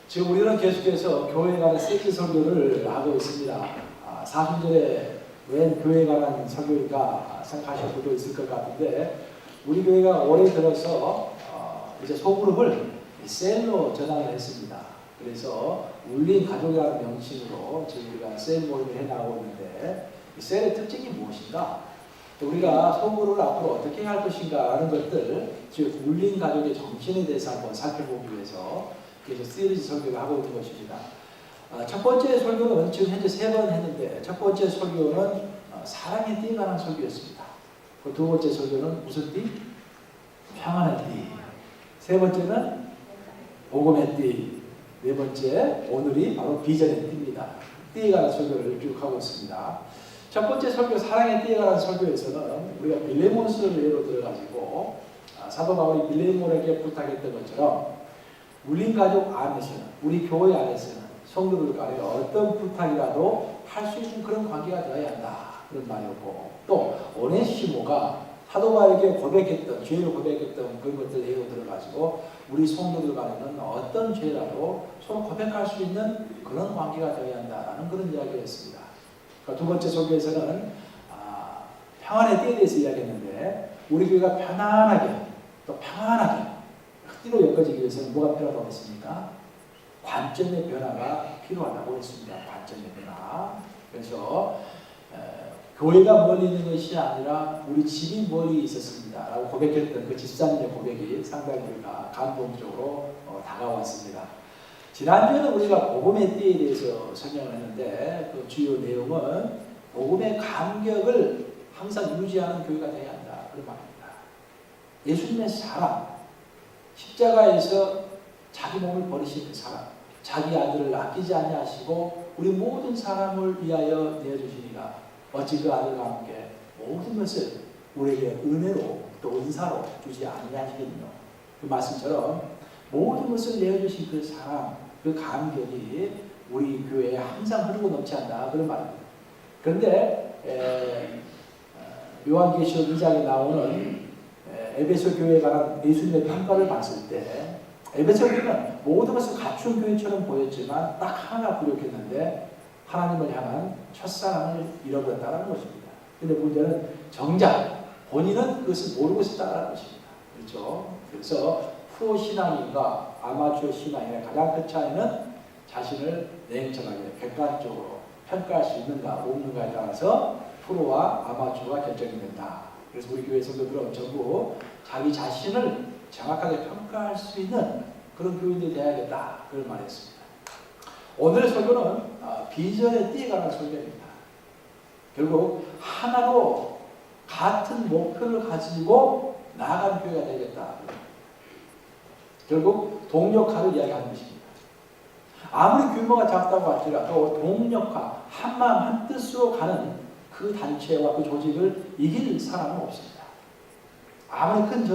지금 우리는 계속해서 교회에 관한 세계 설교를 하고 있습니다. 사순절에 웬 교회에 관한 설교인가 생각하실 분도 있을 것 같은데, 우리 교회가 올해 들어서 이제 소그룹을 셀로 전환을 했습니다. 그래서 울린 가족이라는 명칭으로 지금 우리가 셀 모임을 해나가고 있는데, 이 셀의 특징이 무엇인가? 우리가 소그룹을 앞으로 어떻게 할 것인가 하는 것들, 즉 울린 가족의 정신에 대해서 한번 살펴보기 위해서 그래서 시리즈 설교를 하고 있는 것입니다. 첫 번째 설교는 지금 현재 3번 했는데, 첫 번째 설교는 사랑의 띠에 관한 설교였습니다. 두 번째 설교는 무슨 띠? 평안의 띠. 세 번째는 복음의 띠. 네 번째, 오늘이 바로 비전의 띠입니다. 띠에 관한 설교를 쭉 하고 있습니다. 첫 번째 설교, 사랑의 띠에 관한 설교에서는 우리가 빌레몬스를 예로 들어가지고 사도 바울이 빌레몬에게 부탁했던 것처럼 울린 가족 안에서는, 우리 교회 안에서는 성도들 간에 어떤 부탁이라도 할 수 있는 그런 관계가 되어야 한다, 그런 말이었고, 또 오네시모가 사도 바울에게 고백했던, 죄를 고백했던 그런 것들 예로 들어가지고 우리 성도들 간에는 어떤 죄라도 서로 고백할 수 있는 그런 관계가 되어야 한다라는 그런 이야기였습니다. 두 번째 설교에서는 평안의 띠에 대해서 이야기했는데, 우리 교회가 편안하게 또 평안하게 띠로 엮어지기 위해서는 뭐가 필요하다고 했습니까? 관점의 변화가 필요하다고 했습니다. 관점의 변화. 그래서 교회가 멀리 있는 것이 아니라 우리 집이 멀리 있었습니다 라고 고백했던 그 집사님의 고백이 상당히 우리가 감동적으로 다가왔습니다. 지난주에는 우리가 복음의 띠에 대해서 설명을 했는데, 그 주요 내용은 복음의 감격을 항상 유지하는 교회가 되어야 한다, 그런 말입니다. 예수님의 사랑, 십자가에서 자기 몸을 버리신 그 사랑, 자기 아들을 아끼지 아니하시고 우리 모든 사람을 위하여 내어주시니가 어찌 그 아들과 함께 모든 것을 우리에게 은혜로 또 은사로 주지 아니하시겠노. 그 말씀처럼 모든 것을 내어주신 그 사랑, 그 감격이 우리 교회에 항상 흐르고 넘치한다, 그런 말입니다. 그런데 요한계시록 2장에 나오는 에베소 교회에 관한 예수님의 평가를 봤을 때, 에베소 교회는 모든 것을 갖춘 교회처럼 보였지만 딱 하나 부족했는데, 하나님을 향한 첫사랑을 잃어버렸다는 것입니다. 그런데 문제는 정작 본인은 그것을 모르고 있었다는 것입니다. 그렇죠? 그래서 프로 신앙인과 아마추어 신앙인의 가장 큰 차이는 자신을 냉정하게 객관적으로 평가할 수 있는가 없는가에 따라서 프로와 아마추어가 결정이 된다. 그래서 우리 교회 성도들은 전부 자기 자신을 정확하게 평가할 수 있는 그런 교인들이 되어야겠다, 그런 말했습니다. 오늘의 설교는 비전의 띠에 관한 설교입니다. 결국 하나로 같은 목표를 가지고 나아가는 교회가 되겠다. 결국 동력화를 이야기하는 것입니다. 아무리 규모가 작다고 할지라도 동력화, 한마음 한뜻으로 가는 그 단체와 그 조직을 이길 사람은 없습니다. 아무리 큰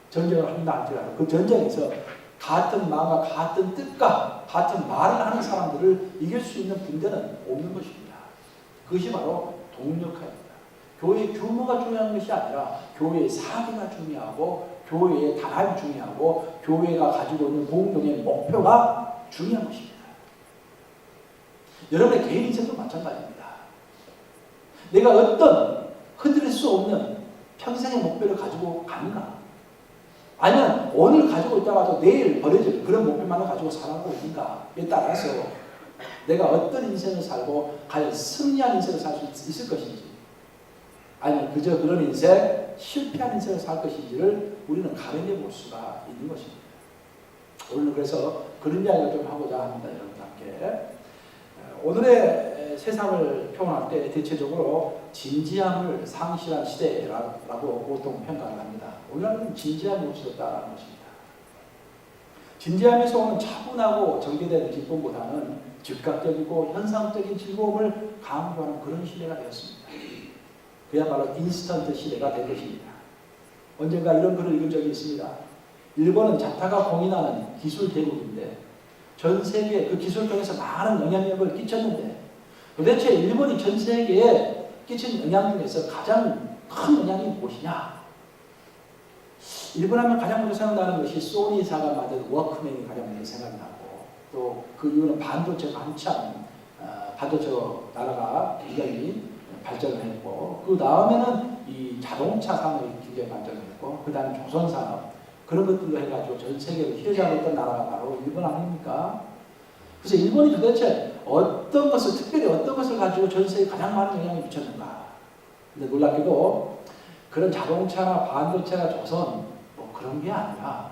전쟁을 한다 할지라도 그 전쟁에서 같은 마음과 같은 뜻과 같은 말을 하는 사람들을 이길 수 있는 군대는 없는 것입니다. 그것이 바로 동력화입니다. 교회의 규모가 중요한 것이 아니라 교회의 사기가 중요하고, 교회의 단합이 중요하고, 교회가 가지고 있는 공동의 목표가 중요한 것입니다. 여러분의 개인 인생도 마찬가지입니다. 내가 어떤 흔들릴 수 없는 평생의 목표를 가지고 가는가? 아니면 오늘 가지고 있다가도 내일 버려질 그런 목표만을 가지고 살아가고 있는가에 따라서 내가 어떤 인생을 살고 과연 승리한 인생을 살 수 있을 것인지, 아니면 그저 그런 인생, 실패한 인생을 살 것인지를 우리는 가늠해 볼 수가 있는 것입니다. 오늘 그래서 그런 이야기를 좀 하고자 합니다, 여러분과 함께. 오늘의 세상을 표현할 때 대체적으로 진지함을 상실한 시대라고 보통 평가를 합니다. 오늘은 진지함이 없어졌다는 것입니다. 진지함에서 오는 차분하고 정제된 기쁨보다는 즉각적이고 현상적인 즐거움을 강조하는 그런 시대가 되었습니다. 그야말로 인스턴트 시대가 된 것입니다. 언젠가 이런 글을 읽은 적이 있습니다. 일본은 자타가 공인하는 기술 대국인데 전 세계에 그 기술을 통해서 많은 영향력을 끼쳤는데, 도대체 일본이 전 세계에 끼친 영향 중에서 가장 큰 영향이 무엇이냐? 일본 하면 가장 먼저 생각나는 것이 소니사가 만든 워크맨이 가장 먼저 생각나고, 또 그 이후는 반도체가 한참 반도체 나라가 굉장히 발전을 했고, 그 다음에는 이 자동차 산업이 굉장히 발전했고, 그 다음에 조선 산업, 그런 것들로 해가지고 전 세계를 휘어잡았던 나라가 바로 일본 아닙니까? 그래서 일본이 도대체 어떤 것을, 특별히 어떤 것을 가지고 전 세계에 가장 많은 영향을 미쳤는가? 근데 놀랍게도 그런 자동차나 반도체나 조선 뭐 그런 게 아니라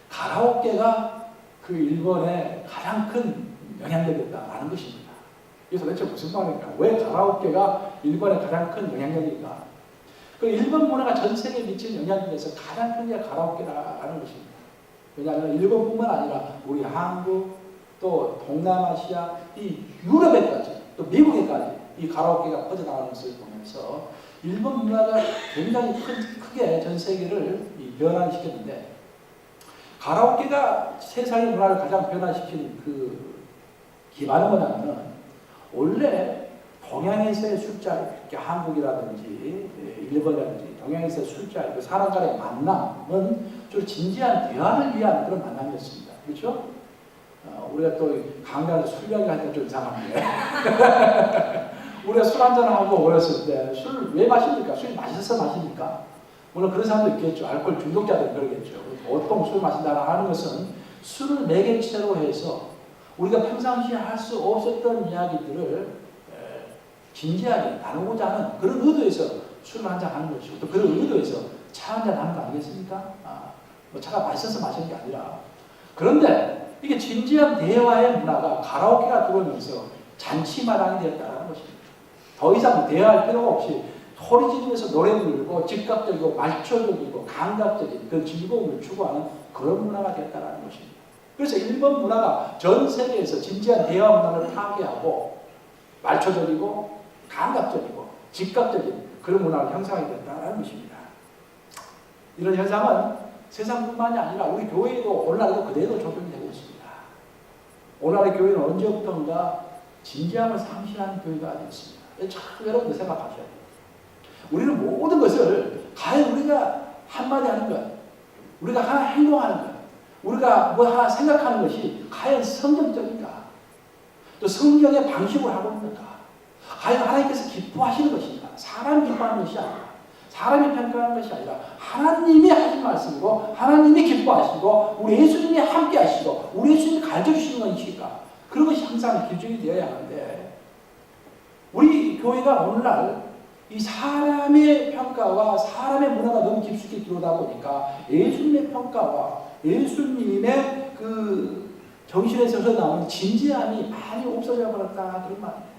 가라오케가 그 일본의 가장 큰 영향력이었다라는 것입니다. 그래서 도대체 무슨 말입니까? 왜 가라오케가 일본의 가장 큰 영향력일까? 그 일본 문화가 전 세계에 미친 영향 중에서 가장 큰 게 가라오케라는 것입니다. 왜냐하면 일본뿐만 아니라 우리 한국, 또 동남아시아, 이 유럽에까지, 또 미국에까지 이 가라오케가 퍼져나가는 것을 보면서 일본 문화가 굉장히 크게 전 세계를 변화시켰는데, 가라오케가 세상의 문화를 가장 변화시킨 그 기반은 뭐냐면은, 원래 동양에서의 술자리, 이렇게 한국이라든지 일본이라든지 동양에서의 술자리, 그 사람 간의 만남은 주로 진지한 대화를 위한 그런 만남이었습니다. 그렇죠? 우리가 또 강단에서 술 이야기하니까 좀 이상한데 우리가 술 한잔하고 어렸을 때 술 왜 마십니까? 술이 맛있어서 마십니까? 물론 그런 사람도 있겠죠. 알코올 중독자들은 그러겠죠. 보통 술 마신다고 하는 것은 술을 매개체로 해서 우리가 평상시에 할 수 없었던 이야기들을 진지하게 나누고자 하는 그런 의도에서 술을 한잔 하는 것이고, 또 그런 의도에서 차 한잔 하는 거 아니겠습니까? 뭐 차가 맛있어서 마시는 게 아니라. 그런데 이게 진지한 대화의 문화가 가라오케가 들어오면서 잔치마당이 되었다는 것입니다. 더 이상 대화할 필요가 없이 소리 지르면서 노래 부르고 즉각적이고 말초적이고 감각적인 그 즐거움을 추구하는 그런 문화가 되었다는 것입니다. 그래서 일본 문화가 전 세계에서 진지한 대화 문화를 파괴하고 말초적이고 감각적이고 즉각적인 그런 문화를 형성하게 됐다는 것입니다. 이런 현상은 세상뿐만이 아니라 우리 교회에도 오늘날에도 그대로 적용이 되고 있습니다. 오늘날의 교회는 언제부턴가 진지함을 상실하는 교회가 됐습니다. 참 여러분들 생각하셔야 돼요. 우리는 모든 것을 과연 우리가 한마디 하는 것, 우리가 하나 행동하는 것, 우리가 뭐 하나 생각하는 것이 과연 성경적인가? 또 성경의 방식으로 하고 있는가? 과연 하나님께서 기뻐하시는 것인가? 사람이 기뻐하는 것이 아니라, 사람이 평가하는 것이 아니라 하나님이 하신 말씀이고 하나님이 기뻐하시고 우리 예수님이 함께 하시고 우리 예수님이 가르쳐주시는 것이니까 그런 것이 항상 기준이 되어야 하는데, 우리 교회가 오늘날 이 사람의 평가와 사람의 문화가 너무 깊숙이 들어오다 보니까 예수님의 평가와 예수님의 그 정신에서 흘러나오는 진지함이 많이 없어져 버렸다, 그런 말입니다.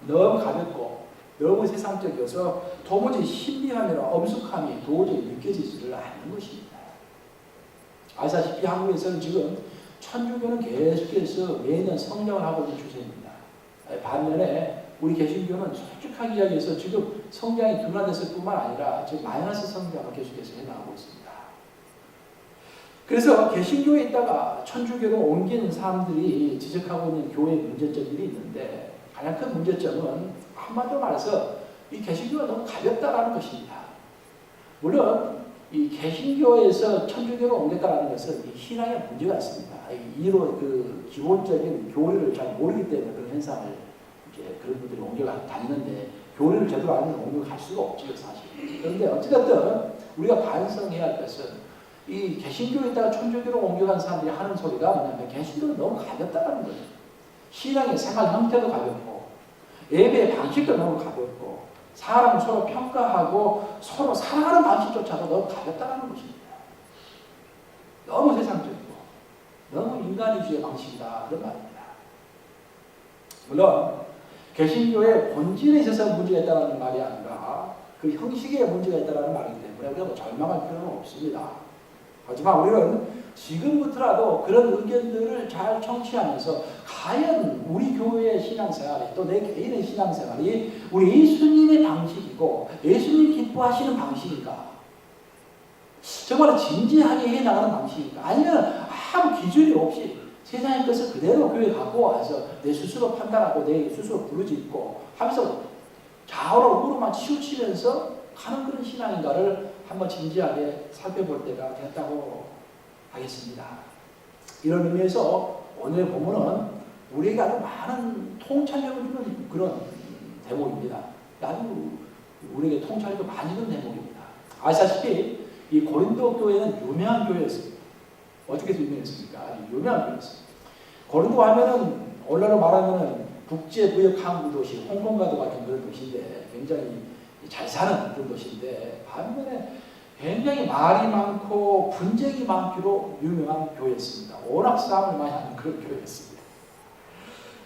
너무 가볍고 너무 세상적이어서 도무지 신비함이나 엄숙함이 도저히 느껴지지를 않는 것입니다. 아시다시피 한국에서는 지금 천주교는 계속해서 매년 성장을 하고 있는 추세입니다. 반면에 우리 개신교는 솔직하게 이야기해서 지금 성장이 둔화됐을 뿐만 아니라 지금 마이너스 성장을 계속해서 해나가고 있습니다. 그래서 개신교에 있다가 천주교로 옮기는 사람들이 지적하고 있는 교회의 문제점들이 있는데, 가장 큰 문제점은 한마디로 말해서 이 개신교가 너무 가볍다라는 것입니다. 물론 이 개신교에서 천주교로 옮겼다라는 것은 이 신앙에 문제가 있습니다. 이로 그 기본적인 교리를 잘 모르기 때문에 그런 현상을 이제 그런 분들이 옮겨 다니는데, 교리를 제대로 알면 옮겨갈 수가 없죠, 사실. 그런데 어찌됐든 우리가 반성해야 할 것은 이 개신교에 있다가 천주교로 옮겨간 사람들이 하는 소리가 뭐냐면 개신교는 너무 가볍다는 거예요. 신앙의 생활 형태도 가볍고 예배의 방식도 너무 가볍고 사람을 서로 평가하고 서로 살아가는 방식조차도 너무 가볍다는 것입니다. 너무 세상적이고 너무 인간주의의 방식이다, 그런 말입니다. 물론 개신교의 본질에 있어서 문제가 있다는 말이 아니라 그 형식에 문제가 있다는 말이기 때문에 우리가 뭐 절망할 필요는 없습니다. 하지만 우리는 지금부터라도 그런 의견들을 잘 청취하면서 과연 우리 교회의 신앙생활이, 또 내 개인의 신앙생활이 우리 예수님의 방식이고 예수님이 기뻐하시는 방식인가? 정말 진지하게 해나가는 방식인가? 아니면 아무 기준이 없이 세상의 것을 그대로 교회에 갖고 와서 내 스스로 판단하고 내 스스로 부르짖고 하면서 좌우로 우로만 치우치면서 가는 그런 신앙인가를 한번 진지하게 살펴볼 때가 되었다고 하겠습니다. 이런 의미에서 오늘 본문은 우리에게 아주 많은 통찰력을 주는 그런 대목입니다. 아주 우리에게 통찰력을 많이 주는 대목입니다. 아시다시피 이 고린도 교회는 유명한 교회였습니다. 어떻게 유명했습니까? 아주 유명한 교회였습니다. 고린도 하면은 오늘날로 말하면은 국제무역 항구 도시, 홍콩과도 같은 그런 도시인데 굉장히 잘 사는 그런 도시인데 반면에 굉장히 말이 많고 분쟁이 많기로 유명한 교회였습니다. 워낙 싸움을 많이 하는 그런 교회였습니다.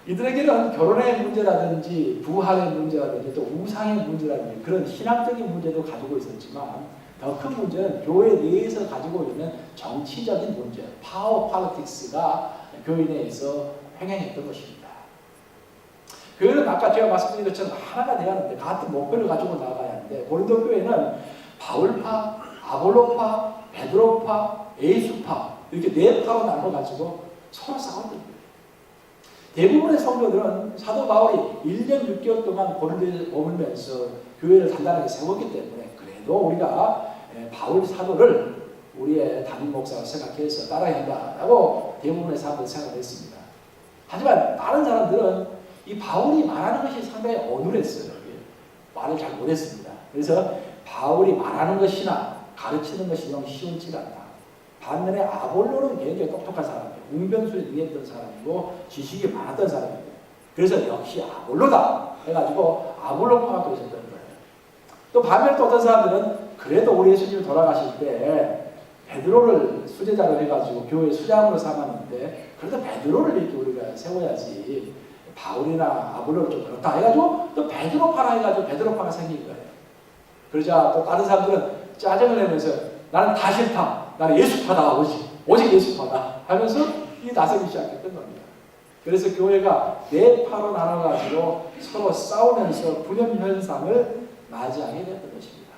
이들에게는 결혼의 문제라든지 부활의 문제라든지 또 우상의 문제라든지 그런 신학적인 문제도 가지고 있었지만 더 큰 문제는 교회 내에서 가지고 있는 정치적인 문제, 파워 팔리틱스가 교회 내에서 횡행했던 것입니다. 교회는 아까 제가 말씀드린 것처럼 하나가 되어야 하는데 같은 목표를 가지고 나아가야 하는데 고린도 교회는 바울파, 아볼로파, 베드로파, 예수파 이렇게 네 파로 나눠가지고 서로 싸웠던 거예요. 대부분의 성도들은 사도 바울이 1년 6개월 동안 고린도에 머물면서 교회를 단단하게 세웠기 때문에 그래도 우리가 바울 사도를 우리의 담임 목사로 생각해서 따라야 한다라고 대부분의 사람들이 생각했습니다. 하지만 다른 사람들은 이 바울이 말하는 것이 상당히 어눌했어요. 말을 잘 못했습니다. 그래서 바울이 말하는 것이나 가르치는 것이 너무 쉬운지가 않다. 반면에 아볼로는 굉장히 똑똑한 사람이에요. 웅변수에 능했던 사람이고 지식이 많았던 사람이에요. 그래서 역시 아볼로다 해가지고 아볼로파가 되셨던 거예요. 또 반면에 또 어떤 사람들은 그래도 우리 예수님이 돌아가실 때 베드로를 수제자로 해가지고 교회 수장으로 삼았는데 그래도 베드로를 이렇게 우리가 세워야지 바울이나 아볼로를 좀 그렇다 해가지고 또 베드로파라 해가지고 베드로파가 생긴 거예요. 그러자 또 다른 사람들은 짜증을 내면서 나는 다 싫다. 나는 예수파다. 오직 예수파다. 하면서 이 나서기 시작했던 겁니다. 그래서 교회가 네 파로 나눠가지고 서로 싸우면서 분열 현상을 맞이하게 됐던 것입니다.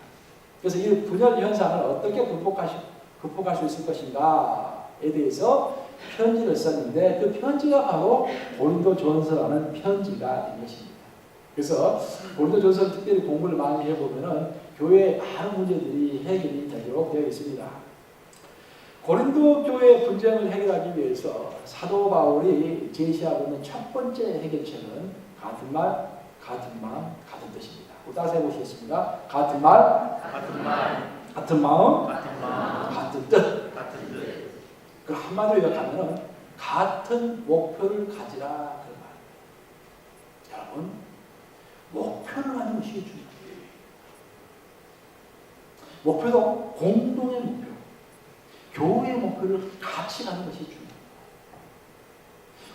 그래서 이 분열 현상을 어떻게 극복할 수 있을 것인가에 대해서 편지를 썼는데 그 편지가 바로 고린도전서라는 편지가 된 것입니다. 그래서 고린도전서를 특별히 공부를 많이 해보면은 교회의 많은 문제들이 해결이 되도록 되어 있습니다. 고린도 교회의 분쟁을 해결하기 위해서 사도 바울이 제시하고 있는 첫 번째 해결책은 같은 말, 같은 마음, 같은 뜻입니다. 따라서 해보시겠습니다. 같은 말, 같은 마음, 같은 뜻. 그 한마디로 요약하면 같은 목표를 가지라 그 말입니다. 여러분, 목표를 가지는 것이 중요해요. 목표도 공동의 목표, 교회의 목표를 같이 가는 것이 중요해요.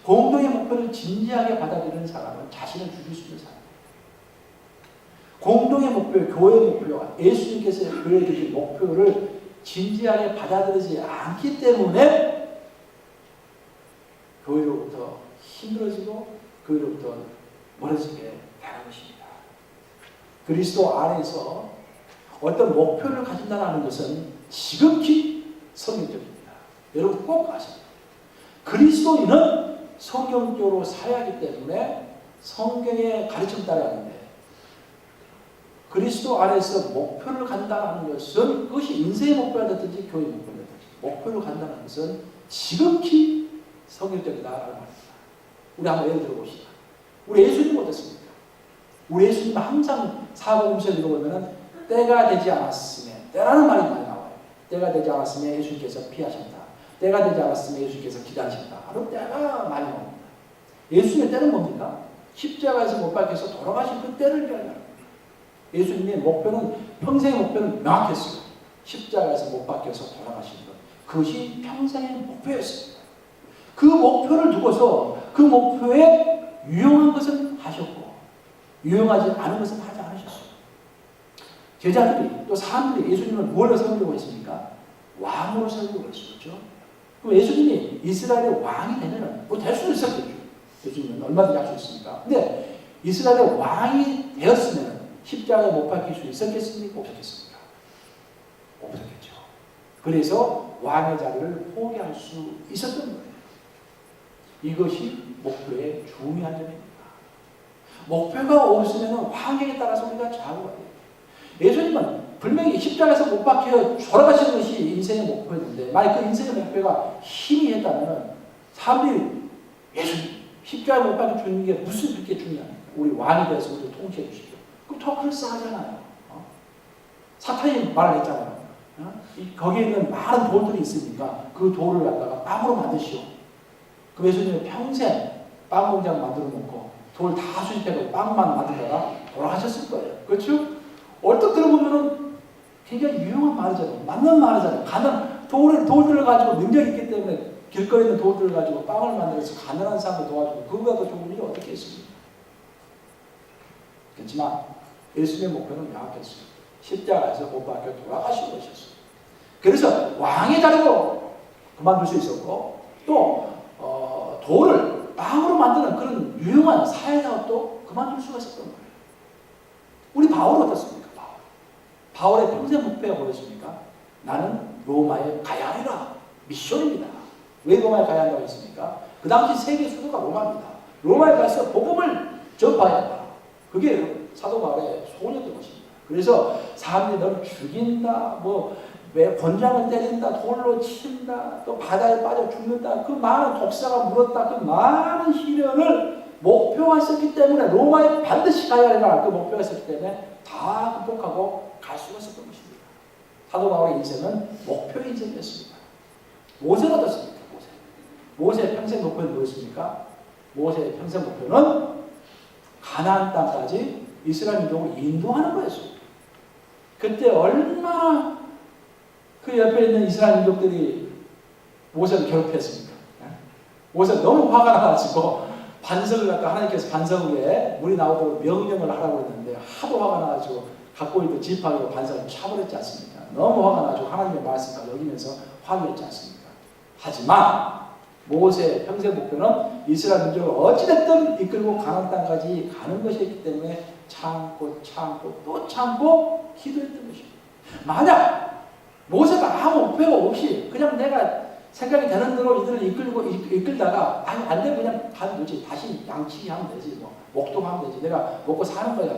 공동의 목표를 진지하게 받아들이는 사람은 자신을 죽일 수 있는 사람이에요. 공동의 목표, 교회의 목표와 예수님께서 교회에 주신 목표를 진지하게 받아들이지 않기 때문에 교회로부터 힘들어지고 교회로부터 멀어지게 되는 것입니다. 그리스도 안에서 어떤 목표를 가진다는 것은 지극히 성경적입니다. 여러분 꼭 아셔야 돼요. 그리스도인은 성경적으로 살아야 하기 때문에 성경의 가르침 따라하는데 그리스도 안에서 목표를 간다는 것은 그것이 인생의 목표가 됐든지 교회의 목표가 됐든지 목표를 간다는 것은 지극히 성경적이다라는 말입니다. 우리 한번 예를 들어봅시다. 우리 예수님 어떻습니까? 우리 예수님은 항상 사복음서에 들어보면 때가 되지 않았으면 때라는 말이 많이 나와요. 때가 되지 않았으면 예수님께서 피하셨다. 때가 되지 않았으면 예수님께서 기다리셨다. 하는 때가 많이 나옵니다. 예수님의 때는 뭡니까? 십자가에서 못 박혀서 돌아가신 그 때를 기다려요. 예수님의 목표는 평생의 목표는 명확했어요. 십자가에서 못 박혀서 돌아가신 것. 그것이 평생의 목표였습니다. 그 목표를 두고서 그 목표에 유용한 것은 하셨고 유용하지 않은 것은 하지 않으셨어요. 제자들이 또 사람들이 예수님을 무엇으로 세우려고 했습니까? 왕으로 세우려고 했었죠. 그럼 예수님이 이스라엘의 왕이 되면은 뭐 될 수는 있었겠죠. 예수님은 얼마든지 할 수 있으니까. 근데 이스라엘의 왕이 되었으면 십자가에 못 박힐 수 있었겠습니까? 없었겠습니까? 없었겠죠. 그래서 왕의 자리를 포기할 수 있었던 거예요. 이것이 목표의 중요한 점입니다. 목표가 없으면 환경에 따라서 우리가 좌우가 돼요. 예수님은 분명히 십자가에서 못 박혀 돌아가시는 것이 인생의 목표였는데 만약 그 인생의 목표가 힘이 했다면 사람들이 예수님 십자가에 못 박혀 죽는 게 무슨 그렇게 중요합니까? 우리 왕이 돼서 우리를 통치해 주시죠. 그럼 더 그럴싸하잖아요. 사탄이 말을 했잖아요. 거기에 있는 많은 돌들이 있으니까 그 돌을 갖다가 빵으로 만드시오. 그 예수님은 평생 빵 공장 만들어 놓고 돌 다 수집해서 빵만 만들다가 돌아가셨을 거예요. 그렇죠? 얼핏 들어보면은 굉장히 유용한 말이잖아요. 맞는 말이잖아요. 돌들을 가지고 능력이 있기 때문에 길거리에 있는 돌들을 가지고 빵을 만들어서 가난한 사람을 도와주고 그거보다 더 좋은 일이 어떻게 있습니까? 그렇지만 예수님의 목표는 명확했어요. 십자가에서 못 박혀 돌아가신 것이었어요. 그래서 왕의 자리도 그만둘 수 있었고 또 돌을 빵으로 만드는 그런 유용한 사회사업도 그만둘 수가 있었던 거예요. 우리 바울은 어떻습니까? 바울의 평생 목표가 뭐였습니까? 나는 로마에 가야 하리라. 미션입니다. 왜 로마에 가야 한다고 했습니까? 그 당시 세계 수도가 로마입니다. 로마에 가서 복음을 전파해야 한다. 그게 사도 바울의 소원이었던 것입니다. 그래서 사람들이 너를 죽인다, 왜 권장을 때린다, 돌로 친다, 또 바다에 빠져 죽는다, 그 많은 독사가 물었다, 그 많은 시련을 목표가 있었기 때문에 로마에 반드시 가야 하리라 그 목표가 있었기 때문에 다 극복하고 갈 수가 있었던 것입니다. 사도 바울의 인생은 목표의 인생이었습니다. 모세는 어떻습니까? 모세의 평생 목표는 무엇입니까? 모세의 평생 목표는 가나안 땅까지 이스라엘 민족을 인도하는 거였습니다. 그때 얼마나 그 옆에 있는 이스라엘 민족들이 모세를 괴롭혔습니까? 모세가 너무 화가 나가지고 반석을 갖다 하나님께서 반석 위에 물이 나오도록 명령을 하라고 했는데 하도 화가 나가지고 갖고 있던 지팡이로 반석을 차버렸지 않습니까? 너무 화가 나가지고 하나님의 말씀을 여기면서 화를 냈지 않습니까? 하지만 모세의 평생 목표는 이스라엘 민족을 어찌됐든 이끌고 가나안 땅까지 가는 것이었기 때문에 참고 또 참고 기도했던 것입니다. 만약 모세가 아무 목표가 없이 그냥 내가 생각이 되는 대로 이들을 이끌다가 안 되면 그냥 가면 되지. 다시 양치기 하면 되지. 목동하면 되지. 내가 먹고 사는 거야.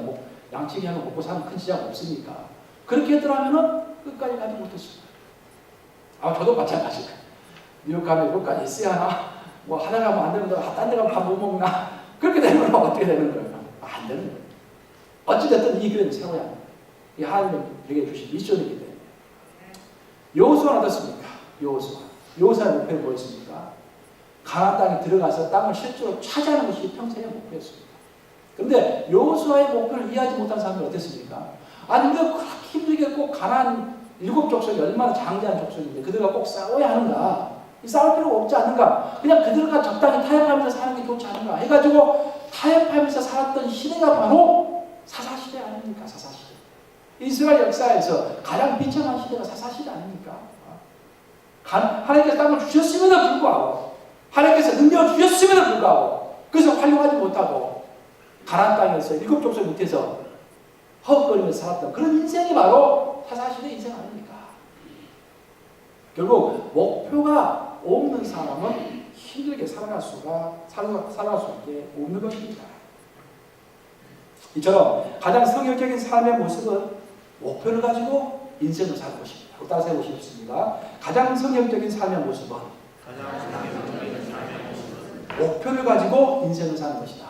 양치기 하면 먹고 사는 큰 지장 없으니까. 그렇게 했더라면 끝까지 가지 못했을 거예요. 저도 마찬가지예요. 뉴욕 가면 여기까지 있어야 하나? 하다가 하면 안 되는데 딴 데 가면 밥 못 먹나? 그렇게 되면 어떻게 되는 거예요? 안 되는 거예요. 어찌됐든 이 길은 세워야 합니다. 이 하나님이 우리에게 주신 미션이기 때문에. 여호수아는 어떻습니까? 여호수아의 목표는 뭐였습니까? 가나안 땅에 들어가서 땅을 실제로 차지하는 것이 평생의 목표였습니다. 그런데 여호수아의 목표를 이해하지 못한 사람들은 어땠습니까? 우리가 그렇게 힘들게 꼭 가나안 7족속이 얼마나 장대한 족속인데 그들과 꼭 싸워야 하는가? 싸울 필요가 없지 않는가? 그냥 그들과 적당히 타협하면서 사는 게 좋지 않은가? 해가지고 타협하면서 살았던 시대가 바로 사사시대 아닙니까? 사사시대. 이스라엘 역사에서 가장 비참한 시대가 사사시대 아닙니까? 하나님께서 땅을 주셨음에도 불구하고 하나님께서 능력을 주셨음에도 불구하고 그래서 활용하지 못하고 가나안 땅에서 7족속 밑에서 허걱거리면서 살았던 그런 인생이 바로 사사시대 인생 아닙니까? 결국 목표가 없는 사람은 힘들게 살아갈 수밖에 없는 것입니다. 이처럼 가장 성격적인 삶의 모습은 목표를 가지고 인생을 사는 것입니다. 따라서 해보시겠습니다. 가장 성격적인 삶의 모습은 목표를 가지고 인생을 사는 것이다.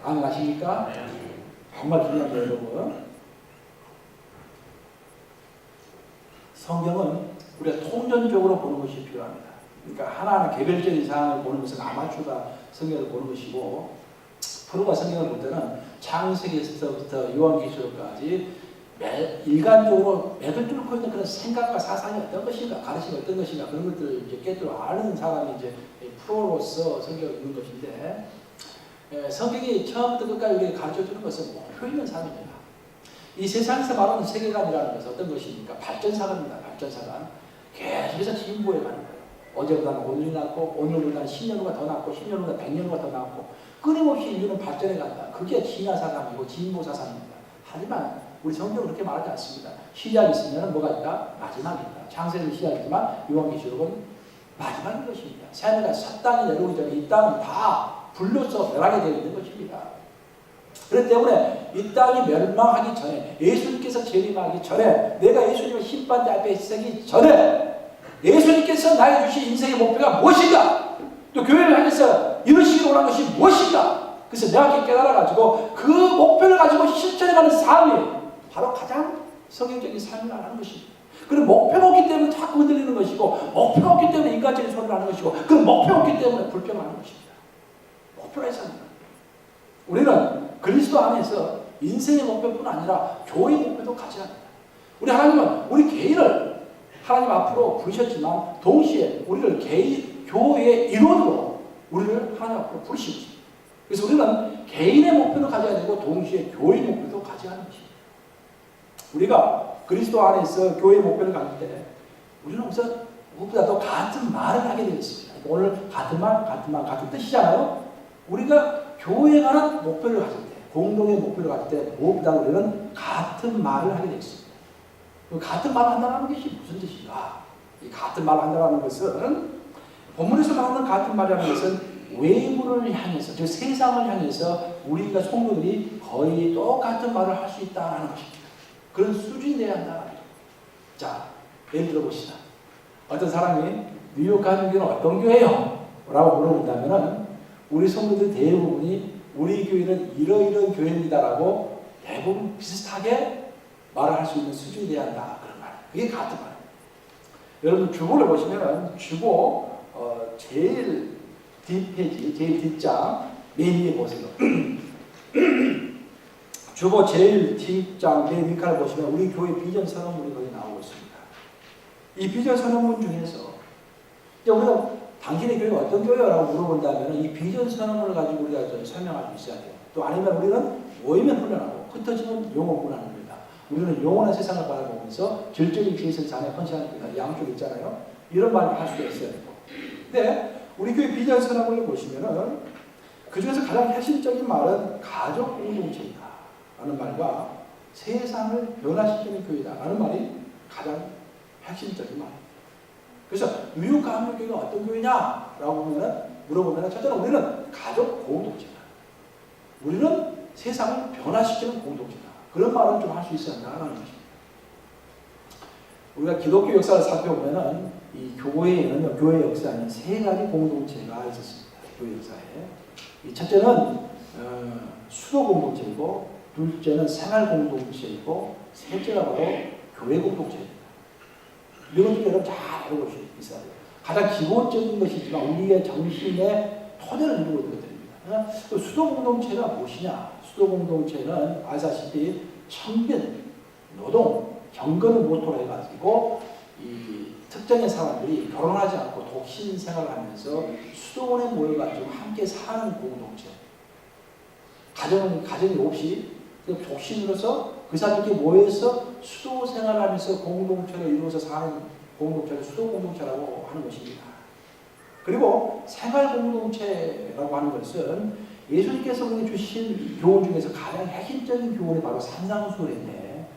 아멘 하십니까? 정말 중요한 거예요, 여러분. 성경은 우리가 통전적으로 보는 것이 필요합니다. 그러니까 하나하나 개별적인 사항을 보는 것은 아마추어가 성경을 보는 것이고 프로가 성경을 볼 때는 창세기에서부터 요한계시록까지 일관적으로 맥을 뚫고 있는 그런 생각과 사상이 어떤 것인가, 가르침이 어떤 것인가 그런 것들을 이제 깨뜨려 아는 사람이 이제 프로로서 성경을 읽는 것인데 성경이 처음부터 끝까지 우리에게 가르쳐주는 것은 목표 있는 삶입니다. 이 세상에서 말하는 세계관이라는 것은 어떤 것입니까? 발전사관입니다. 발전사관. 계속해서 진보해 가는 거예요. 어제보다는 오늘이 낫고 오늘보다는 10년 후가 더 낫고 10년 후가 100년 후가 더 낫고 끊임없이 인류는 발전해 간다. 그게 진화사상이고 진보사상입니다. 하지만 우리 성경은 그렇게 말하지 않습니다. 시작이 있으면 뭐가 있다? 마지막이 있다. 창세기는 시작이지만 요한계시록은 마지막인 것입니다. 새하늘과 새 땅이 내려오기 전에 이 땅은 다 불로서 멸하게 되어 있는 것입니다. 그렇기 때문에 이 땅이 멸망하기 전에 예수님께서 재림하기 전에 내가 예수님의 심판대 앞에 서기 전에 예수님께서 나에게 주신 인생의 목표가 무엇인가? 또 교회를 향해서 이루시기로 원한 것이 무엇인가? 그래서 내가 깨달아가지고 그 목표를 가지고 실천해가는 삶이 바로 가장 성경적인 삶이라는 것입니다. 그런 목표가 없기 때문에 자꾸 흔들리는 것이고, 목표가 없기 때문에 인간적인 소리를 하는 것이고, 그 목표가 없기 때문에 불평하는 것입니다. 목표가 있어야 합니다. 우리는 그리스도 안에서 인생의 목표뿐 아니라 교회의 목표도 가져야 합니다. 우리 하나님은 우리 개인을 하나님 앞으로 부르셨지만 동시에 우리를 교회의 일원으로 우리를 하나님 앞으로 부르십니다. 그래서 우리는 개인의 목표도 가져야 되고 동시에 교회의 목표도 가져야 하는 것입니다. 우리가 그리스도 안에서 교회의 목표를 가질 때 우리는 우선 무엇보다도 같은 말을 하게 되겠습니다. 그러니까 오늘 같은 뜻이잖아요. 우리가 교회에 관한 목표를 가질 때, 공동의 목표를 가질 때 무엇보다 우리는 같은 말을 하게 되겠습니다. 같은 말을 한다는 것이 무슨 뜻인가? 이 같은 말을 한다는 것은 본문에서 말하는 같은 말이라는 것은 외부를 향해서, 즉 세상을 향해서 우리가 성도들이 거의 똑같은 말을 할 수 있다는 것입니다. 그런 수준이 돼야 한다. 자, 예를 들어봅시다. 어떤 사람이 뉴욕 가는 어떤 교회요? 라고 물어본다면 우리 성도들 대부분이 우리 교회는 이러이러한 교회입니다라고 대부분 비슷하게 말을 할 수 있는 수준이 돼야 한다. 그런 말이에요. 그게 같은 말이에요. 여러분 주보를 보시면 주보 제일 뒷페이지, 제일 뒷장 맨 위에 보세요. 주보 제일 뒷장 맨 윗칸을 보시면 우리 교회 비전 선언문이 거기 나오고 있습니다. 이 비전 선언문 중에서 우리가 당신의 교회가 어떤 교회라고 물어본다면 이 비전 선언문을 가지고 우리가 좀 설명할 수 있어야 돼요. 또 아니면 우리는 모이면 훈련하고 흩어지면 영혼 훈련합니다. 우리는 영원한 세상을 바라보면서 질적인 기회에서 잔에 헌신하는 겁니다. 양쪽 있잖아요. 이런 말을 할 수가 있어야 되고. 근데 우리 교회 비전 선언문을 보시면은 그 중에서 가장 핵심적인 말은 가족 공동체이다 라는 말과 세상을 변화시키는 교회다 라는 말이 가장 핵심적인 말입니다. 그래서 뉴욕 감리교회가 어떤 교회냐라고 물어보면 첫째는 우리는 가족 공동체다. 우리는 세상을 변화시키는 공동체다. 그런 말은 좀 할 수 있어야 한다는 것입니다. 우리가 기독교 역사를 살펴보면 이 교회에는 교회 역사에는 세 가지 공동체가 있었습니다. 교회 역사에. 이 첫째는 수도 공동체이고, 둘째는 생활 공동체이고, 셋째가 바로 교회 공동체입니다. 이런 것도 여러분 잘 알고 있어야 돼요. 가장 기본적인 것이지만 우리의 정신의 토대를 이루고 있는 것들입니다. 또 수도 공동체가 무엇이냐? 수도 공동체는 아시다시피 천변, 노동, 경건을 모토로 해가지고 이 특정의 사람들이 결혼하지 않고 독신 생활을 하면서 수도원에 모여가지고 함께 사는 공동체. 가정이 없이 독신으로서 그 사람들끼리 모여서 수도 생활을 하면서 공동체를 이루어서 사는 공동체를 수도 공동체라고 하는 것입니다. 그리고 생활 공동체라고 하는 것은 예수님께서 우리에게 주신 교훈 중에서 가장 핵심적인 교훈이 바로 산상수훈인데,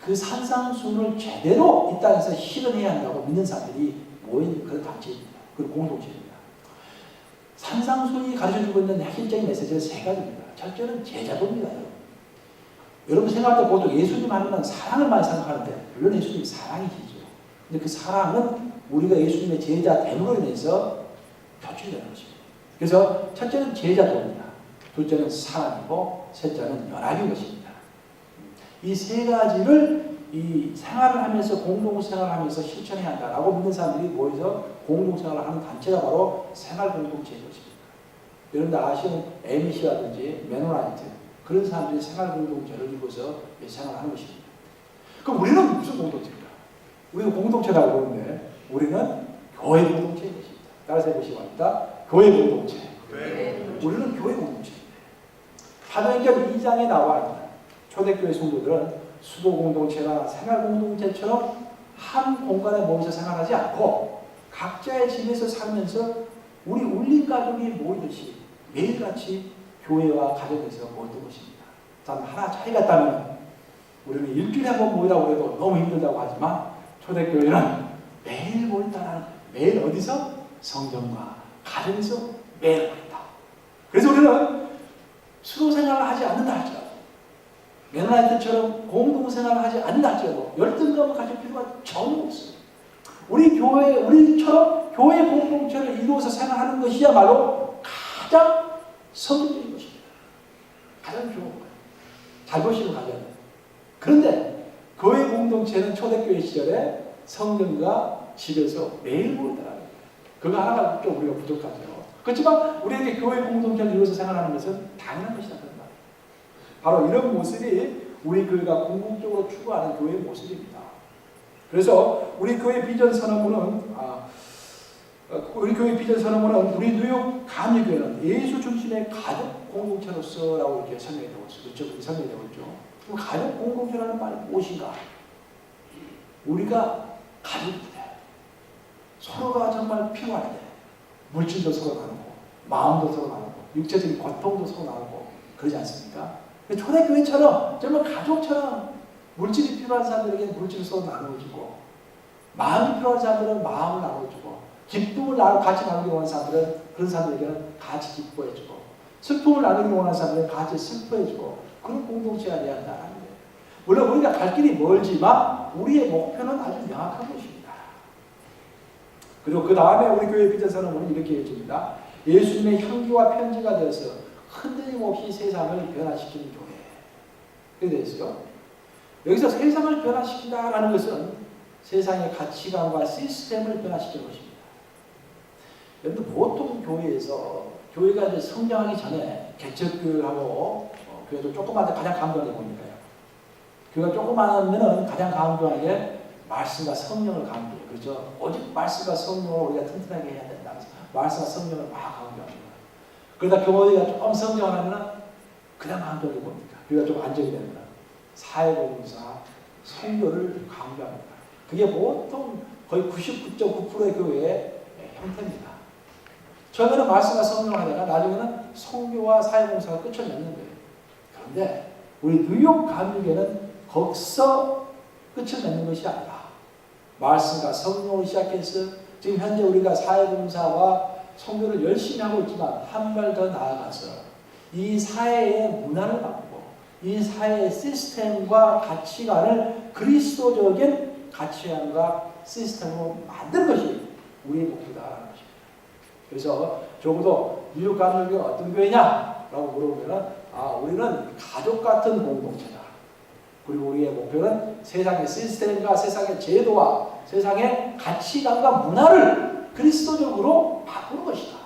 그 산상수훈을 제대로 이 땅에서 실현해야 한다고 믿는 사람들이 모인 그런 단체입니다. 그런 공동체입니다. 산상수훈이 가르쳐주고 있는 핵심적인 메시지는 세 가지입니다. 첫째는 제자도입니다. 여러분 생각할 때 보통 예수님 하면 사랑을 많이 생각하는데 물론 예수님이 사랑이시죠. 근데 그 사랑은 우리가 예수님의 제자 됨으로 인해서 표출되는 것입니다. 그래서 첫째는 제자도입니다. 둘째는 사랑이고 셋째는 연합인 것입니다. 이 세 가지를 이 생활을 하면서 공동생활을 하면서 실천해야 한다라고 믿는 사람들이 모여서 공동생활을 하는 단체가 바로 생활 공동체인 것입니다. 여러분들 아시는 에미시라든지 메노나이트 그런 사람들이 생활 공동체를 이루어서 생활하는 것입니다. 그럼 우리는 무슨 공동체입니까? 우리는 공동체라고 그러는데 우리는 교회 공동체인 것입니다. 따라서 해보시기 바랍니다. 교회 공동체. 우리는 교회 공동체입니다. 사도행전 2장에 나와 있는 초대교회 성도들은 수도 공동체나 생활 공동체처럼 한 공간에 모여서 생활하지 않고 각자의 집에서 살면서 우리 울림 가족이 모이듯이 매일같이 교회와 가정에서 모이는 것입니다. 단 하나 차이가 있다면 우리는 일주일에 한 번 모이라고 해도 너무 힘들다고 하지만 초대교회는 매일 모인다는, 매일 어디서? 성경과 가정에서 매일 모인다. 그래서 우리는 수도 생활을 하지 않는다 할지라도, 메노나이트처럼 공동생활을 하지 않는다 할지라도 열등감을 가질 필요가 전혀 없어요. 우리처럼 교회 공동체를 이루어서 생활하는 것이야말로 가장 성경적인 것입니다. 가장 좋은 거예요. 자부심을 가져야 돼요. 그런데 교회 공동체는 초대교회 시절에 성경과 집에서 매일 보였다는 거예요. 그거 하나가 좀 우리가 부족하죠. 그렇지만 우리에게 교회 공동체를 이루어서 생활하는 것은 당연한 것이다. 바로 이런 모습이 우리 교회가 궁극적으로 추구하는 교회의 모습입니다. 그래서 우리 교회 비전 선언문은 우리 뉴욕 감리교회는 예수 중심의 가족 공동체로서라고 이렇게 설명되고 있죠. 그럼 가족 공동체라는 말이 무엇인가? 우리가 가족이 돼. 서로가 정말 필요할 때 물질도 서로 나누고 마음도 서로 나누고 육체적인 고통도 서로 나누고 그러지 않습니까? 초대교회처럼 정말 가족처럼 물질이 필요한 사람들에게 물질을 서로 나눠주고 마음이 필요한 사람들은 마음을 나눠주고 기쁨을 같이 나누기 원하는 사람들은 그런 사람들에게는 같이 기뻐해주고 슬픔을 나누기 원하는 사람들은 같이 슬퍼해주고 그런 공동체가 되어야 한다는 거예요. 물론 우리가 갈 길이 멀지만 우리의 목표는 아주 명확한 것입니다. 그리고 그 다음에 우리 교회 비전 선언문은 이렇게 해줍니다. 예수님의 향기와 편지가 되어서 흔들림 없이 세상을 변화시키는 교회. 그렇게 되어 있어요. 여기서 세상을 변화시킨다라는 것은 세상의 가치관과 시스템을 변화시키는 것입니다. 여러분 보통 교회에서 교회가 이제 성장하기 전에 개척교회하고 교회도 조그마한데 가장 강조하는 게 뭡니까요? 교회가 조그마하면은 가장 강조하는 게 말씀과 성령을 강조해요. 그렇죠? 오직 말씀과 성령을 우리가 튼튼하게 해야 된다. 말씀과 성령을 막 강조합니다. 그러다 교회가 조금 성장하면 그냥 강조하는 게 뭡니까? 교회가 좀 안정이 되면 사회봉사, 선교를 강조합니다. 그게 보통 거의 99.9%의 교회의 형태입니다. 처음에는 말씀과 성령을 하다가 나중에는 선교와 사회봉사가 끝을 맺는 거예요. 그런데 우리 뉴욕 감리교회는 거기서 끝을 맺는 것이 아니라 말씀과 성령을 시작해서 지금 현재 우리가 사회봉사와 선교를 열심히 하고 있지만 한 발 더 나아가서 이 사회의 문화를 바꾸고 이 사회의 시스템과 가치관을 그리스도적인 가치관과 시스템으로 만드는 것이 우리의 목표다라는 것입니다. 그래서 적어도 뉴욕 감리교회가 어떤 교회냐? 라고 물어보면 우리는 가족 같은 공동체다. 그리고 우리의 목표는 세상의 시스템과 세상의 제도와 세상의 가치관과 문화를 그리스도적으로 바꾸는 것이다.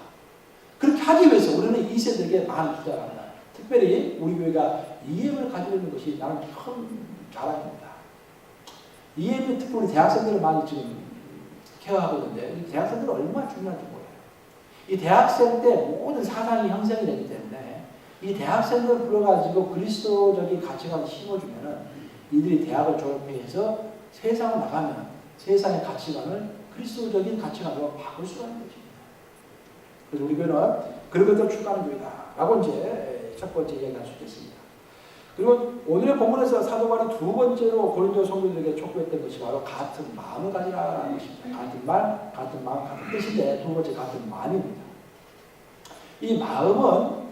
그렇게 하기 위해서 우리는 2세들에게 많은 투자를 합니다. 특별히 우리 교회가 EM을 가지고 있는 것이 나는 큰 자랑입니다. EM은 특히 우리 대학생들을 많이 지금 케어하고 있는데 이 대학생들은 얼마나 중요한지 몰라요. 이 대학생 때 모든 사상이 형성이 되기 때문에 이 대학생들을 불러가지고 그리스도적인 가치관을 심어주면은 이들이 대학을 졸업해서 세상을 나가면 세상의 가치관을 그리스도적인 가치관으로 바꿀 수가 있는 것입니다. 그래서 우리 교회는 그런 것들을 추구하는 교회다라고 이제 첫 번째 이야기할 수 있겠습니다. 그리고 오늘의 본문에서 사도 바울이 두 번째로 고린도 성도들에게 촉구했던 것이 바로 같은 마음을 가지라는 것입니다. 같은 말, 같은 마음, 같은 뜻인데 두 번째 같은 마음입니다. 이 마음은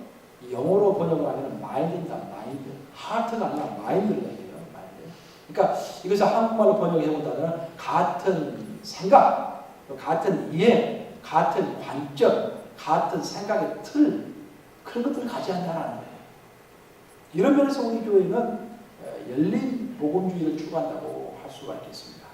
영어로 번역을 하면 마인드입니다. 마인드. 하트가 아니라 마인드를 얘기해요. 마인드. 그러니까 이것을 한국말로 번역해 본다면 같은 생각, 같은 이해, 같은 관점, 같은 생각의 틀 그런 것들을 가져야 한다는 거예요. 이런 면에서 우리 교회는 열린 복음주의를 추구한다고 할 수가 있겠습니다.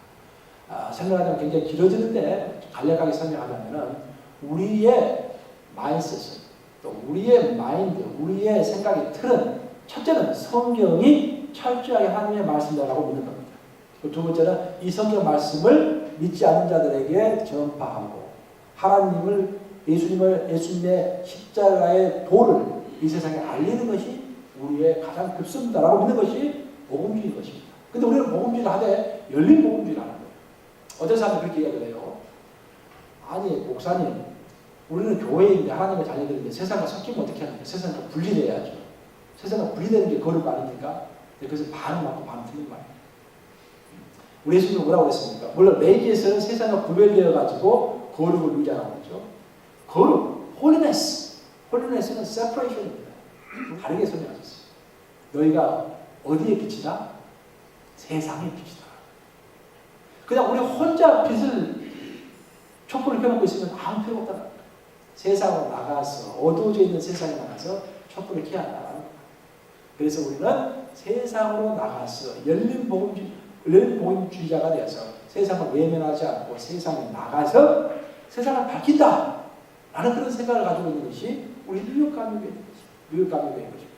설명하자면 굉장히 길어지는데 간략하게 설명하자면 우리의 마인드셋은 또 우리의 마인드, 우리의 생각의 틀은 첫째는 성경이 철저하게 하나님의 말씀이라고 믿는 겁니다. 두 번째는 이 성경 말씀을 믿지 않는 자들에게 전파하고 예수님의 십자가의 도를 이 세상에 알리는 것이 우리의 가장 급선무다라고 믿는 것이 복음주의인 것입니다. 근데 우리는 복음주의를 하되 열린 복음주의를 하는 거예요. 어떤 사람들이 그렇게 이야기를 해요. 아니 목사님 우리는 교회인데 하나님의 자녀들인데 세상과 섞이면 어떻게 하는데 세상과 분리돼야죠. 세상과 분리되는 게 거룩 아닙니까? 그래서 반은 맞고 반은 틀린 말이에요. 우리 예수님은 뭐라고 했습니까? 물론 레이기에서는 세상과 구별되어 가지고 거룩을 유지하라고 했죠. 거룩, 홀리네스는 separation입니다. 다르게 설명하셨어요. 너희가 어디에 빛이다? 세상의 빛이다. 그냥 우리 혼자 빛을 촛불을 켜놓고 있으면 아무 필요 없다. 세상으로 나가서 어두워져 있는 세상에 나가서 촛불을 켜야 한다. 그래서 우리는 세상으로 나가서 열린 복음주의자가 되어서 세상을 외면하지 않고 세상에 나가서 세상을 밝힌다. 라는 그런 생각을 가지고 있는 것이 우리 뉴욕감리교회인 것입니다.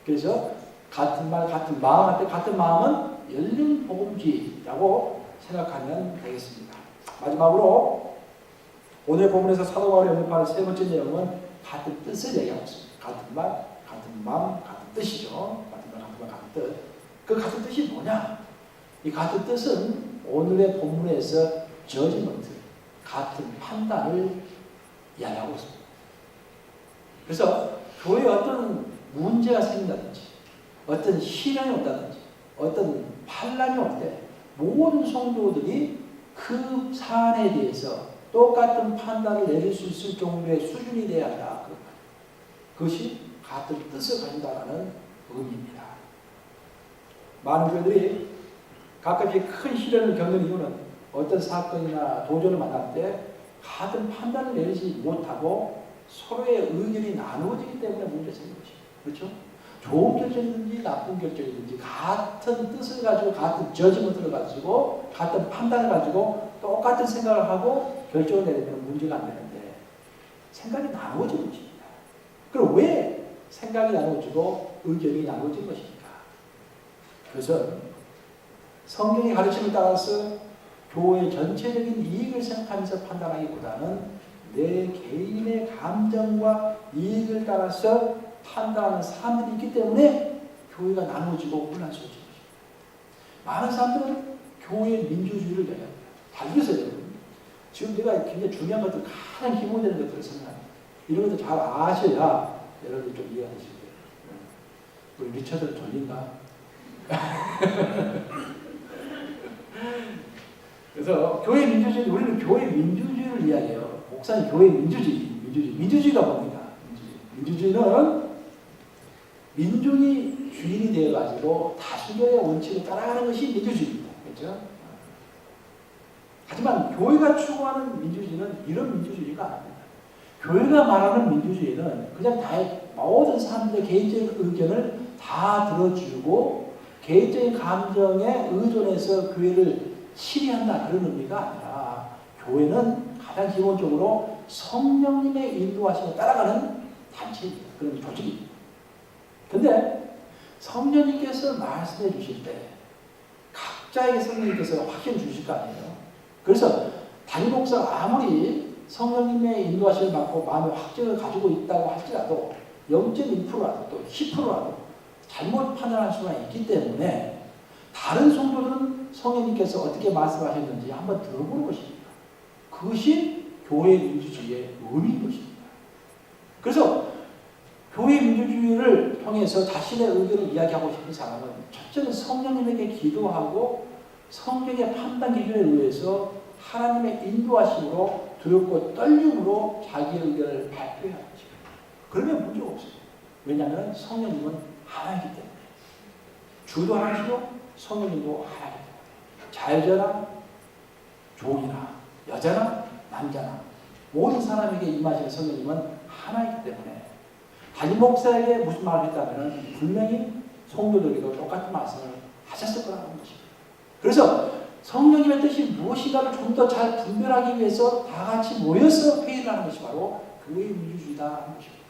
그래서 같은 말, 같은 마음한테 같은 마음은 열린 복음주의라고 생각하면 되겠습니다. 마지막으로 오늘 본문에서 사도 바울이 언급하는 세 번째 내용은 같은 뜻을 얘기하고 있습니다. 같은 말, 같은 마음, 같은 뜻이죠. 같은 말, 같은 말, 같은 뜻. 그 같은 뜻이 뭐냐? 이 같은 뜻은 오늘의 본문에서 저지먼트, 같은 판단을 이야기하고 있습니다. 그래서 교회에 어떤 문제가 생긴다든지 어떤 시련이 온다든지 어떤 반란이 올 때 모든 성도들이 그 사안에 대해서 똑같은 판단을 내릴 수 있을 정도의 수준이 되어야 한다. 그것이 같은 뜻을 가진다는 의미입니다. 많은 교회들이 가끔씩 큰 시련을 겪는 이유는 어떤 사건이나 도전을 만날 때 같은 판단을 내리지 못하고 서로의 의견이 나누어지기 때문에 문제가 생긴 것입니다. 그렇죠? 좋은 결정이든지 나쁜 결정이든지 같은 뜻을 가지고 같은 저지먼트를 가지고 같은 판단을 가지고 똑같은 생각을 하고 결정을 내리면 문제가 안 되는데 생각이 나누어지는 것입니다. 그럼 왜 생각이 나누어지고 의견이 나누어진 것입니까? 그래서 성경의 가르침을 따라서 교회 전체적인 이익을 생각하면서 판단하기보다는 내 개인의 감정과 이익을 따라서 판단하는 사람들이 있기 때문에 교회가 나누어지고 혼란스러워지는 것입니다. 많은 사람들은 교회의 민주주의를 얘기합니다. 달리세요. 지금 제가 굉장히 중요한 것들, 가장 힘이 되는 것들을 생각합니다. 이런 것들 잘 아셔야 여러분들 좀 이해가 되실 거예요. 우리 리처드는 졸린가? 그래서 교회 민주주의, 우리는 교회 민주주의를 이야기해요. 목사님 교회 민주주의가 뭡니까? 민주주의는 민중이 주인이 되어가지고 다수결의 원칙을 따라가는 것이 민주주의입니다. 그렇죠? 하지만 교회가 추구하는 민주주의는 이런 민주주의가 아닙니다. 교회가 말하는 민주주의는 그냥 모든 사람들의 개인적인 의견을 다 들어주고 개인적인 감정에 의존해서 교회를 실행한다 그런 의미가 아니라 교회는 가장 기본적으로 성령님의 인도하심을 따라가는 단체입니다. 그런 조직입니다. 근데 성령님께서 말씀해 주실 때 각자에게 성령님께서 확신을 주실 거 아니에요. 그래서 담임 목사가 아무리 성령님의 인도하심을 받고 마음의 확증을 가지고 있다고 할지라도 0.1%라도 또 10%라도 잘못 판단할 수가 있기 때문에 다른 성도들은 성령님께서 어떻게 말씀하셨는지 한번 들어보는 것입니다. 그것이 교회 민주주의의 의미인 것입니다. 그래서 교회 민주주의를 통해서 자신의 의견을 이야기하고 싶은 사람은 첫째는 성령님에게 기도하고 성경의 판단 기준에 의해서 하나님의 인도하심으로 두렵고 떨림으로 자기의 의견을 발표해야 하는 것입니다. 그러면 문제가 없어요. 왜냐하면 성령님은 하나이기 때문에. 주도 하나시고 성령님도 하나이기 때문에. 자유자나 종이나 여자나 남자나 모든 사람에게 임하시는 성령님은 하나이기 때문에 담임 목사에게 무슨 말을 했다면 분명히 성도들에게도 똑같은 말씀을 하셨을 거라는 것입니다. 그래서 성령님의 뜻이 무엇인가를 좀 더 잘 분별하기 위해서 다 같이 모여서 회의를 하는 것이 바로 교회 민주주의다라는 것입니다.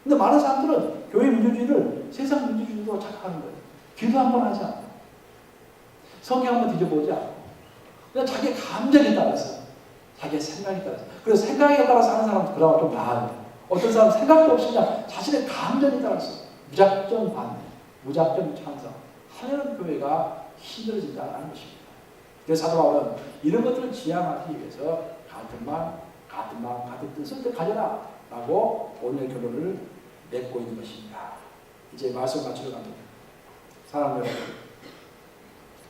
근데 많은 사람들은 교회 민주주의를 세상 민주주의로 착각하는 거예요. 기도 한번 하지 않고 성경 한번 뒤져보지 않고 그냥 자기 감정에 따라서 자기의 생각에 따라서 그래서 생각에 따라서 하는 사람은 그나마 좀 나아요. 어떤 사람은 생각도 없이 그냥 자신의 감정에 따라서 무작정 반대, 무작정 찬성 하는 교회가 힘들어진다는 것입니다. 그래서 사도 바울은 이런 것들을 지향하기 위해서 같은 말, 같은 마음, 같은 뜻을 가져라 라고 오늘 결론을 맺고 있는 것입니다. 이제 말씀 마치러 갑니다. 사랑 여러분,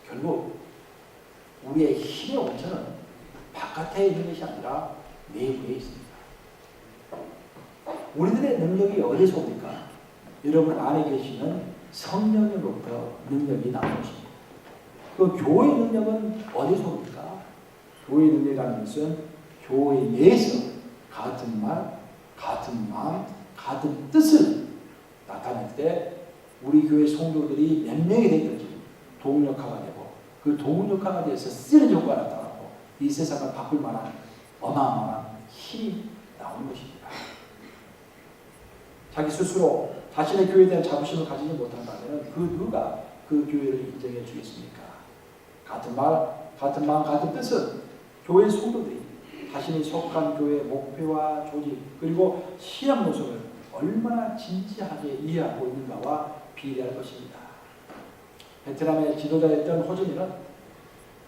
결국 우리의 힘의 원천은 바깥에 있는 것이 아니라 내부에 있습니다. 우리들의 능력이 어디서 옵니까? 여러분 안에 계시는 성령으로부터 능력이 나오는 것입니다. 그 교회의 능력은 어디서 옵니까? 교회의 능력이라는 것은 교회 내에서 같은 말, 같은 마음, 같은 뜻을 나타낼 때 우리 교회 성도들이 몇 명이 됐든지 동력화가 되고 그 동력화가 돼서 쓰는 효과가 나타나고 이 세상을 바꿀 만한 어마어마한 힘이 나오는 것입니다. 자기 스스로 자신의 교회에 대한 자부심을 가지지 못한다면 그 누가 그 교회를 인정해 주겠습니까? 같은 말, 같은 마음, 같은 뜻은 교회 성도들이 자신이 속한 교회의 목표와 조직 그리고 신앙 노선을 얼마나 진지하게 이해하고 있는가와 비례할 것입니다. 베트남의 지도자였던 호진이는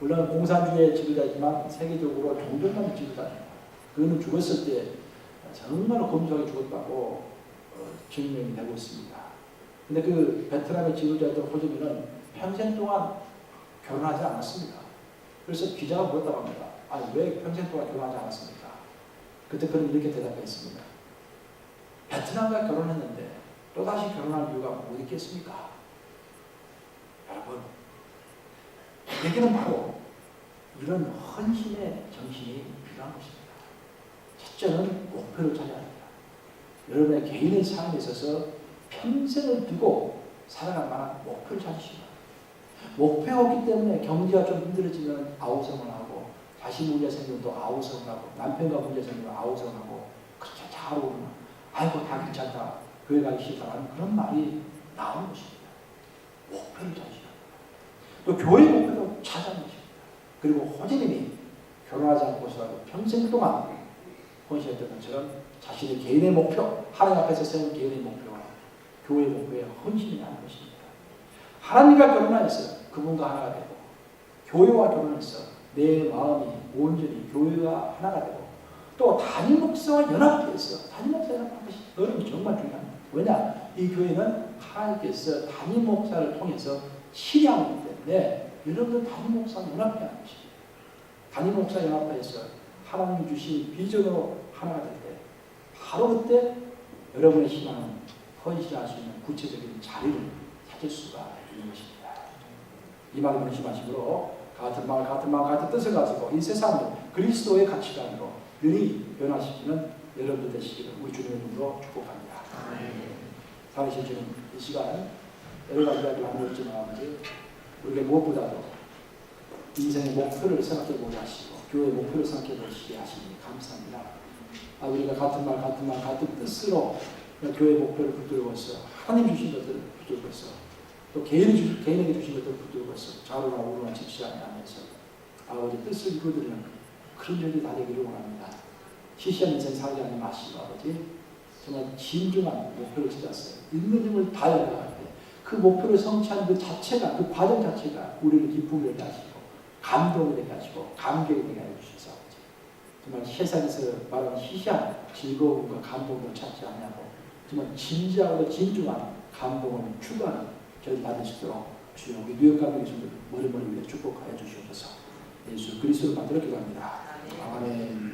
물론 공산주의의 지도자지만 세계적으로 존경받는 지도자입니다. 그는 죽었을 때 정말로 검소하게 죽었다고 증명이 되고 있습니다. 근데 그 베트남의 지도자였던 호진이는 평생 동안 결혼하지 않았습니다. 그래서 기자가 물었다고 합니다. 아니 왜 평생 동안 결혼하지 않았습니까? 그때 그는 이렇게 대답했습니다. 베트남과 결혼했는데 또다시 결혼할 이유가 뭐 있겠습니까? 여러분, 우리에게는 바로 이런 헌신의 정신이 필요한 것입니다. 첫째는 목표를 찾아야 합니다. 여러분의 개인의 삶에 있어서 평생을 두고 살아갈 만한 목표를 찾으시고 목표가 없기 때문에 경제가 좀 힘들어지면 아우성을 하고 자식 문제 생기면 또 아우성을 하고 남편과 문제 생기면 아우성을 하고 그렇게 잘 오면 아이고 다 괜찮다 교회 가기 싫다라는 그런 말이 나오는 것입니다. 목표를 찾으시고 또 교회 목표도 찾아야 것입니다. 그리고 호재님이 결혼하지 않고서라도 평생 동안 헌신했던 것처럼 자신의 개인의 목표, 하나님 앞에서 세운 개인의 목표와 교회의 목표에 헌신이 하는 것입니다. 하나님과 결혼하여서 그분과 하나가 되고 교회와 결혼해서 내 마음이 온전히 교회와 하나가 되고 또 단임 목사와 연합해서 단임 목사와 연합하는 것이 여러분 정말 중요합니다. 왜냐? 이 교회는 하나님께서 단임 목사를 통해서 치료하기 때문에 여러분들 단임 목사와 연합해야 하는 것입니다. 단임 목사 연합해서 하나님이 주신 비전으로 하나가 될 때 바로 그때 여러분의 희망은 헌신할 수 있는 구체적인 자리를 찾을 수가 있는 것입니다. 이 말을 명심하시므로 같은 말, 같은 마음, 같은 뜻을 가지고 이 세상을 그리스도의 가치관으로 능히 변화시키는 여러분들 되시기를 우리 주님의 이름으로 축복합니다. 살아계신 주님, 이 시간 여러 가지 이야기를 나누었지만 아버지 우리에게 무엇보다도 인생의 목표를 생각해 보게 하시고 교회의 목표를 생각해 보시게 하시니 감사합니다. 우리가 같은 말, 같은 마음, 같은 뜻으로 교회의 목표를 붙들고서 하나님 주신 것들을 붙들고서 또 개인에게 주신 것들을 붙들고서 좌우나 우로나 집시하지 않으면서 아버지 뜻을 이루어드리는 그런 일들이 다 되기를 원합니다. 시시한 인생 살지 않는 마시고 아버지 정말 진중한 목표를 찾았어요. 있는 힘을 다해 나갈 때 그 목표를 성취하는 그 자체가 그 과정 자체가 우리를 기쁨이 되게 하시고 감동이 되게 하시고 감격이 되게 해주셔서 정말 세상에서 말하는 시시한 즐거움과 감동을 찾지 않냐고 정말 진지하고 진중한 감동을 추구하는 저희 받을 수 있도록 주여 우리 뉴욕 감독님들 머리머리 위에 축복하여 주시옵소서. 예수 그리스도를 만들어 기도합니다. 아멘.